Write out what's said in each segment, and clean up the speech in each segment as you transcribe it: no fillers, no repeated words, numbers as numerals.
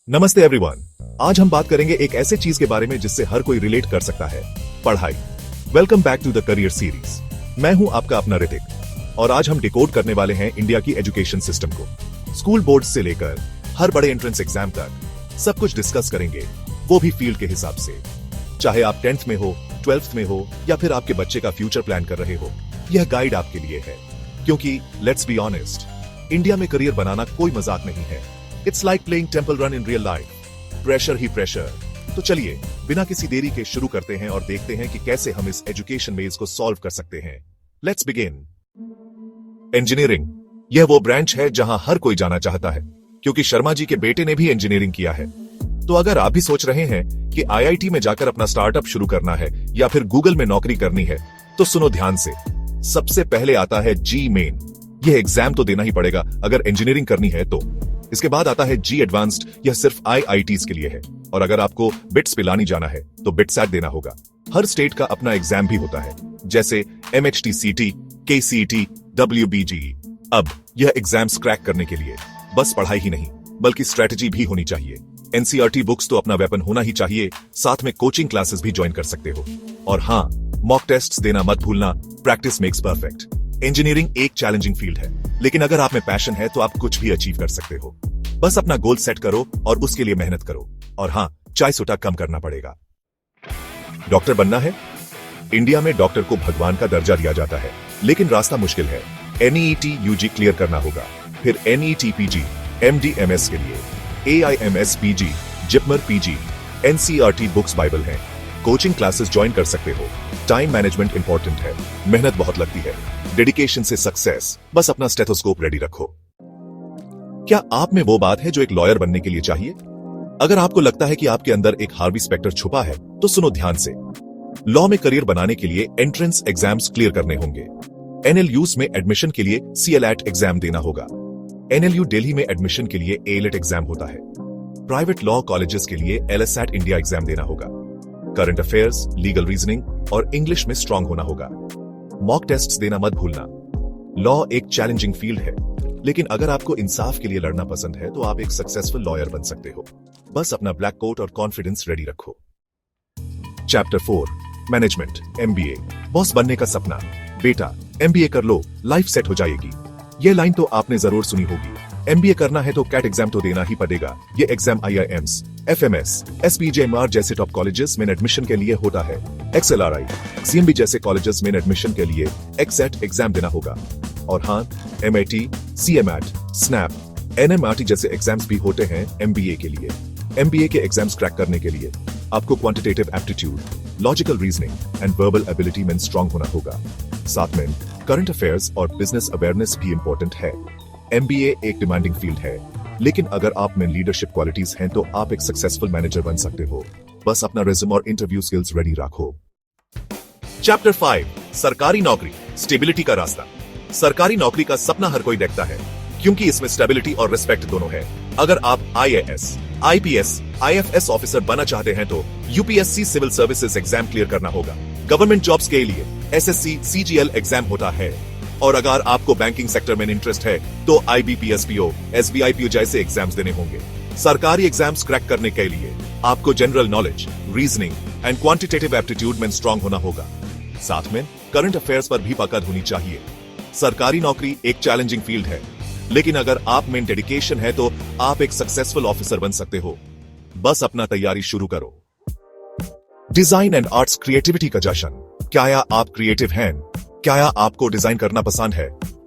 नमस्ते एवरीवन। आज हम बात करेंगे एक ऐसे चीज के बारे में जिससे हर कोई रिलेट कर सकता है, पढ़ाई। Welcome back to the career series. मैं हूं आपका अपना ऋतिक और आज हम डिकोड करने वाले हैं इंडिया की एजुकेशन सिस्टम को। स्कूल बोर्ड से लेकर हर बड़े एंट्रेंस एग्जाम तक सब कुछ डिस्कस करेंगे, वो भी फील्ड के हिसाब से। चाहे आप 10th में हो, 12th में हो या फिर आपके बच्चे का फ्यूचर प्लान कर रहे हो, यह गाइड आपके लिए है। क्योंकि लेट्स बी ऑनेस्ट, इंडिया में करियर बनाना कोई मजाक नहीं है। It's like playing temple run in real life, pressure he pressure. तो चलिए बिना किसी देरी के शुरू करते हैं और देखते हैं कि कैसे हम इस एजुकेशन मेज को सॉल्व कर सकते हैं। Let's begin. इंजीनियरिंग, यह वो ब्रांच है जहां हर कोई जाना चाहता है, क्योंकि शर्मा जी के बेटे ने भी इंजीनियरिंग किया है। तो अगर आप भी सोच रहे हैं कि आईआईटी में जाकर अपना स्टार्टअप शुरू करना है या फिर गूगल में नौकरी करनी है, तो सुनो ध्यान से। सबसे पहले आता है जी मेन। यह एग्जाम तो देना ही पड़ेगा अगर इंजीनियरिंग करनी है तो। इसके बाद आता है जी एडवांस्ड, यह सिर्फ आईआईटीज के लिए है। और अगर आपको बिट्स पिलानी जाना है तो बिटसैट देना होगा। हर स्टेट का अपना एग्जाम भी होता है, जैसे एमएचटीसीटी, केसीईटी, डब्ल्यूबीजीई। अब यह एग्जाम्स क्रैक करने के लिए बस पढ़ाई ही नहीं बल्कि स्ट्रेटेजी भी होनी चाहिए। एनसीईआरटी बुक्स तो अपना वेपन होना ही चाहिए, साथ में कोचिंग क्लासेस भी ज्वाइन कर सकते हो। और हाँ, मॉक टेस्ट्स देना मत भूलना, प्रैक्टिस मेक्स परफेक्ट। इंजीनियरिंग एक चैलेंजिंग फील्ड है, लेकिन अगर आप में पैशन है तो आप कुछ भी अचीव कर सकते हो। बस अपना गोल सेट करो और उसके लिए मेहनत करो। और हाँ, चाय सोटा कम करना पड़ेगा। डॉक्टर बनना है? इंडिया में डॉक्टर को भगवान का दर्जा दिया जाता है, लेकिन रास्ता मुश्किल है। एनईईटी यूजी क्लियर करना होगा, फिर एनईटी पीजी, एमडी/एमएस के लिए AIIMS PG, JIPMER PG. NCERT books Bible हैं। कोचिंग क्लासेस ज्वाइन कर सकते हो। टाइम मैनेजमेंट इंपॉर्टेंट है, मेहनत बहुत लगती है। डेडिकेशन से सक्सेस, बस अपना स्टेथोस्कोप रेडी रखो। क्या आप में वो बात है जो एक लॉयर बनने के लिए चाहिए? अगर आपको लगता है कि आपके अंदर एक हार्वी स्पेक्टर छुपा है, तो सुनो ध्यान से। लॉ में करियर बनाने के लिए एंट्रेंस एग्जाम्स क्लियर करने होंगे। एनएलयूज में एडमिशन के लिए सीएलएट एग्जाम देना होगा। एनएलयू दिल्ली में एडमिशन के लिए एलेट एग्जाम होता है। प्राइवेट लॉ कॉलेजेस के लिए एलएसएट इंडिया एग्जाम देना होगा। करंट अफेयर्स, लीगल रीजनिंग और इंग्लिश में स्ट्रांग होना होगा। मॉक टेस्ट्स देना मत भूलना। लॉ एक चैलेंजिंग फील्ड है, लेकिन अगर आपको इंसाफ के लिए लड़ना पसंद है तो आप एक सक्सेसफुल लॉयर बन सकते हो। बस अपना ब्लैक कोट और कॉन्फिडेंस रेडी रखो। Chapter 4, management, MBA. बॉस बनने का सपना? बेटा, एमबीए कर लो, लाइफ सेट हो जाएगी। ये लाइन तो आपने जरूर सुनी होगी। एमबीए करना है तो कैट एग्जाम तो देना ही पड़ेगा। ये एग्जाम आईआईएम्स, एफएमएस, एसपीजेएमआर जैसे टॉप कॉलेजेस में एडमिशन के लिए होता है। एक्सएलआरआई, सीएमबी जैसे कॉलेजेस में एडमिशन के लिए एक्सेट एग्जाम देना होगा। और हाँ, एमआईटी, सीएमएट, स्नैप, एनएमआरटी जैसे एग्जाम्स भी होते हैं एमबीए के लिए। एमबीए के एग्जाम्स क्रैक करने के लिए आपको quantitative aptitude, logical reasoning and verbal ability में स्ट्रांग होना होगा। साथ में करंट अफेयर्स और बिजनेस अवेयरनेस भी इंपॉर्टेंट है। एमबीए एक डिमांडिंग फील्ड है, लेकिन अगर आप में लीडरशिप क्वालिटीज हैं तो आप एक सक्सेसफुल मैनेजर बन सकते हो। बस अपना रिज्यूम और इंटरव्यू स्किल्स रेडी रखो। चैप्टर 5, सरकारी नौकरी, स्टेबिलिटी का रास्ता। सरकारी नौकरी का सपना हर कोई देखता है, क्योंकि इसमें स्टेबिलिटी और रिस्पेक्ट दोनों है। अगर आप आईएएस, आईपीएस, आईएफएस ऑफिसर बनना चाहते हैं तो UPSC civil services exam clear करना होगा। गवर्नमेंट जॉब्स के लिए एसएससी सीजीएल एग्जाम होता है। और अगर आपको बैंकिंग सेक्टर में इंटरेस्ट है तो आईबीपीएसपीओ, एसबीआईपीओ जैसे एग्जाम्स देने होंगे। सरकारी एग्जाम्स क्रैक करने के लिए आपको general knowledge, reasoning and quantitative aptitude में स्ट्रांग होना होगा। साथ में करंट अफेयर्स पर भी पकड़ होनी चाहिए। सरकारी नौकरी एक चैलेंजिंग फील्ड है, लेकिन अगर आप में डेडिकेशन है तो आप एक सक्सेसफुल ऑफिसर बन सकते हो। बस अपना तैयारी शुरू करो। डिजाइन एंड आर्ट्स, क्रिएटिविटी का जश्न। क्या आप क्रिएटिव हैं? क्या आपको डिजाइन करना पसंद है?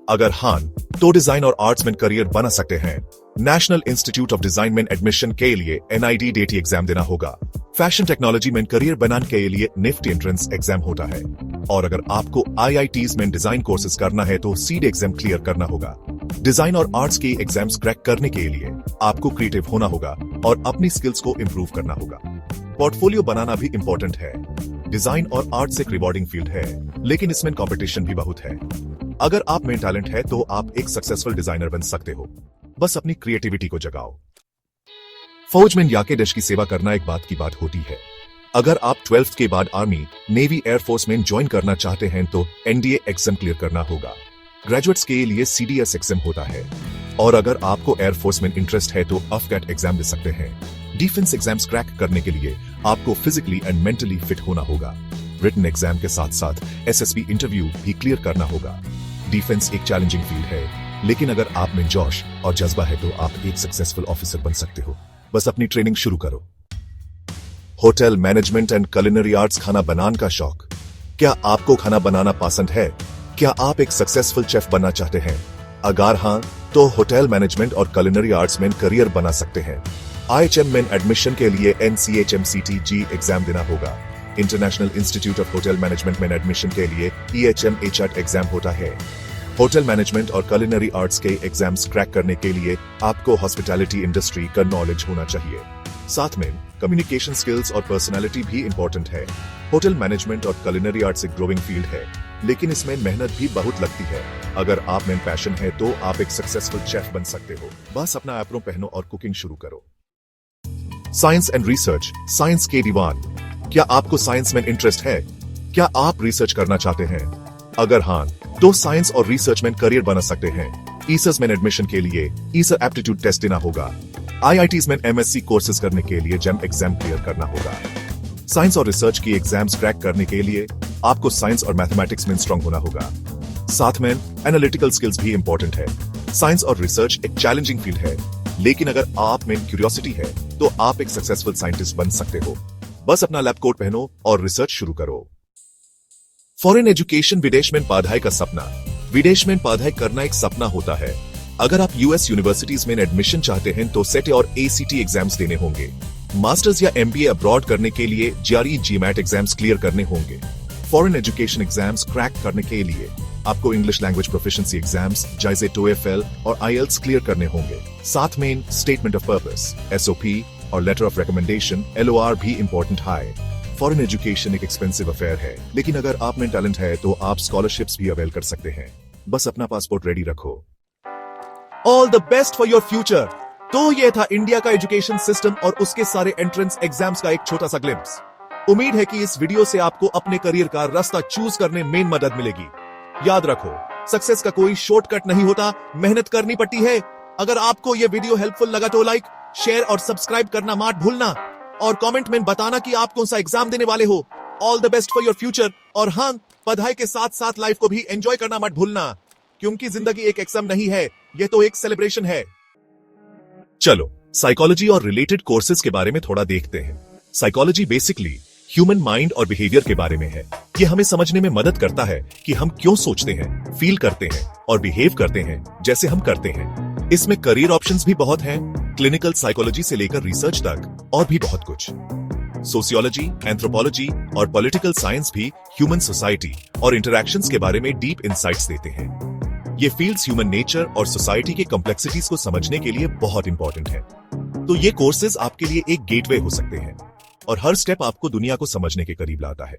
अगर हाँ, तो डिजाइन और आर्ट्स में करियर बना सकते हैं। नेशनल इंस्टीट्यूट ऑफ डिजाइन में एडमिशन के लिए एनआईडी डेटी एग्जाम देना होगा। फैशन टेक्नोलॉजी में करियर बनाने के लिए निफ्ट एंट्रेंस एग्जाम होता है। और अगर आपको आईआईटीज में डिजाइन कोर्सेज करना है तो सीड एग्जाम क्लियर करना होगा। डिजाइन और आर्ट्स के एग्जाम्स क्रैक करने के लिए आपको क्रिएटिव होना होगा और अपनी स्किल्स को इंप्रूव करना होगा। पोर्टफोलियो बनाना भी इंपॉर्टेंट है। डिजाइन और आर्ट्स एक रिवॉर्डिंग फील्ड है, लेकिन इसमें कंपटीशन भी बहुत है। अगर आप में टैलेंट है तो आप एक सक्सेसफुल डिजाइनर बन सकते हो। बस अपनी क्रिएटिविटी को जगाओ। फौज में याके देश की सेवा करना एक बात की बात होती है। अगर आप 12th के बाद आर्मी, नेवी, एयरफोर्स में ज्वाइन करना चाहते हैं तो एनडीए एग्जाम क्लियर करना होगा। ग्रेजुएट्स के लिए सीडीएस एग्जाम होता है। और अगर आपको एयरफोर्स में इंटरेस्ट है तो अफकैट एग्जाम दे सकते हैं। डिफेंस एग्जाम्स क्रैक करने के लिए आपको फिजिकली एंड मेंटली फिट होना होगा। रिटन एग्जाम के साथ साथ एसएसबी इंटरव्यू भी क्लियर करना होगा। डिफेंस एक चैलेंजिंग फील्ड है, लेकिन अगर आप में जोश और जज्बा है तो आप एक सक्सेसफुल ऑफिसर बन सकते हो। बस अपनी ट्रेनिंग शुरू करो। Hotel management and culinary arts, खाना बनाने का शौक। क्या आपको खाना बनाना पसंद है? क्या आप एक सक्सेसफुल शेफ बनना चाहते हैं? अगर हाँ, तो होटल मैनेजमेंट और कुलिनरी आर्ट्स में करियर बना सकते हैं। IHM में एडमिशन के लिए NCHMCTG एग्जाम देना होगा। International institute of hotel management में एडमिशन के लिए EHM HAT एग्जाम होता है। होटल मैनेजमेंट और कुलिनरी आर्ट्स के एग्जाम्स क्रैक करने के लिए आपको हॉस्पिटैलिटी इंडस्ट्री का नॉलेज होना चाहिए। साथ में कम्युनिकेशन स्किल्स और पर्सनालिटी भी इंपॉर्टेंट है। होटल मैनेजमेंट और कुलिनरी आर्ट्स एक ग्रोइंग फील्ड है, लेकिन इसमें मेहनत भी बहुत लगती है। अगर आप में पैशन है तो आप एक सक्सेसफुल शेफ बन सकते हो। बस अपना एप्रोन पहनो और कुकिंग शुरू करो। साइंस एंड रिसर्च, साइंस के दीवान। क्या आपको साइंस में इंटरेस्ट है? क्या आप रिसर्च करना चाहते हैं? अगर हाँ, तो साइंस और रिसर्च में करियर बना सकते हैं। ईसर्स में एडमिशन के लिए ईसर एप्टीट्यूड टेस्ट देना होगा। IITs में MSc कोर्सेज करने के लिए GEM एग्जाम क्लियर करना होगा। साइंस और रिसर्च की एग्जाम्स क्रैक करने के लिए आपको साइंस और मैथमेटिक्स में स्ट्रांग होना होगा। साथ में एनालिटिकल स्किल्स भी इंपॉर्टेंट है। साइंस और रिसर्च एक चैलेंजिंग फील्ड है, लेकिन अगर आप में क्यूरियोसिटी है तो आप एक सक्सेसफुल साइंटिस्ट बन सकते हो। बस अपना लैब कोट पहनो और रिसर्च शुरू करो। फॉरेन एजुकेशन, विदेश में पढ़ाई का सपना। विदेश में पढ़ाई करना एक सपना होता है। अगर आप US यूनिवर्सिटीज में एडमिशन चाहते हैं तो सेट और ACT एग्जाम्स देने होंगे। मास्टर्स या MBA अब्रॉड करने के लिए GRE GMAT एग्जाम्स क्लियर करने होंगे। फॉरेन एजुकेशन एग्जाम्स क्रैक करने के लिए आपको इंग्लिश लैंग्वेज प्रोफिशिएंसी एग्जाम्स जैसे TOEFL और IELTS क्लियर करने होंगे। साथ में स्टेटमेंट ऑफ पर्पस SOP और लेटर ऑफ रिकमेंडेशन LOR भी इंपॉर्टेंट है। फॉरेन एजुकेशन एक एक्सपेंसिव अफेयर है, लेकिन अगर आप में टैलेंट है तो आप स्कॉलरशिप्स भी अवेल कर सकते हैं। बस अपना पासपोर्ट रेडी रखो। All the best for your future. तो ये था इंडिया का एजुकेशन सिस्टम और उसके सारे एंट्रेंस एग्जाम्स का एक छोटा सा ग्लिम्स। उम्मीद है कि इस वीडियो से आपको अपने करियर का रास्ता चूज करने में मदद मिलेगी। याद रखो, सक्सेस का कोई शॉर्टकट नहीं होता, मेहनत करनी पड़ती है। अगर आपको यह वीडियो हेल्पफुल लगा तो लाइक, शेयर और सब्सक्राइब करना मत भूलना, और कमेंट में बताना कि आप कौन सा एग्जाम देने वाले हो। All the best for your future. और हाँ, पढ़ाई के साथ साथ लाइफ को भी एंजॉय करना मत भूलना, क्योंकि जिंदगी एक एग्जाम नहीं है, यह तो एक सेलिब्रेशन है। चलो साइकोलॉजी और रिलेटेड कोर्सेज के बारे में थोड़ा देखते हैं। साइकोलॉजी बेसिकली ह्यूमन माइंड और बिहेवियर के बारे में है। यह हमें समझने में मदद करता है कि हम क्यों सोचते हैं, फील करते हैं और बिहेव करते हैं जैसे हम करते हैं। इसमें करियर ऑप्शंस भी बहुत हैं, क्लिनिकल साइकोलॉजी से लेकर रिसर्च तक और भी बहुत कुछ। सोशियोलॉजी, एंथ्रोपोलॉजी और पॉलिटिकल साइंस भी ह्यूमन सोसाइटी और इंटरैक्शंस के बारे में डीप इंसाइट्स देते हैं। ये फील्ड्स ह्यूमन नेचर और सोसाइटी के कॉम्प्लेक्सिटीज को समझने के लिए बहुत इंपॉर्टेंट है। तो ये कोर्सेज आपके लिए एक गेटवे हो सकते हैं और हर स्टेप आपको दुनिया को समझने के करीब लाता है।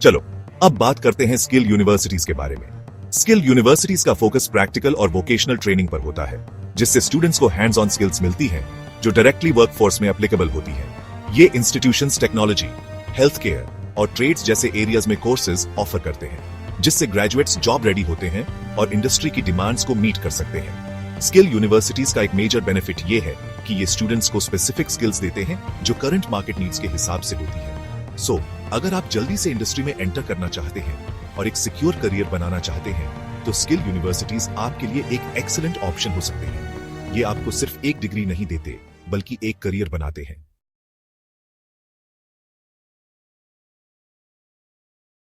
चलो अब बात करते हैं स्किल यूनिवर्सिटीज के बारे में। स्किल यूनिवर्सिटीज का फोकस प्रैक्टिकल और वोकेशनल ट्रेनिंग पर होता है, जिससे स्टूडेंट्स को हैंड्स ऑन स्किल्स मिलती हैं जो डायरेक्टली वर्कफोर्स में एप्लीकेबल होती है। ये इंस्टीट्यूशंस टेक्नोलॉजी, हेल्थ केयर और ट्रेड्स जैसे एरियाज में कोर्सेज ऑफर करते हैं, जिससे ग्रेजुएट्स जॉब रेडी होते हैं और इंडस्ट्री की डिमांड्स को मीट कर सकते हैं। स्किल यूनिवर्सिटीज का एक मेजर बेनिफिट ये है कि ये स्टूडेंट्स को स्पेसिफिक स्किल्स देते हैं जो करंट मार्केट नीड्स के हिसाब से होती है। सो अगर आप जल्दी से इंडस्ट्री में एंटर करना चाहते हैं और एक सिक्योर करियर बनाना चाहते हैं तो स्किल यूनिवर्सिटीज आपके लिए एक एक्सीलेंट ऑप्शन हो सकते हैं। ये आपको सिर्फ एक डिग्री नहीं देते, बल्कि एक करियर बनाते हैं।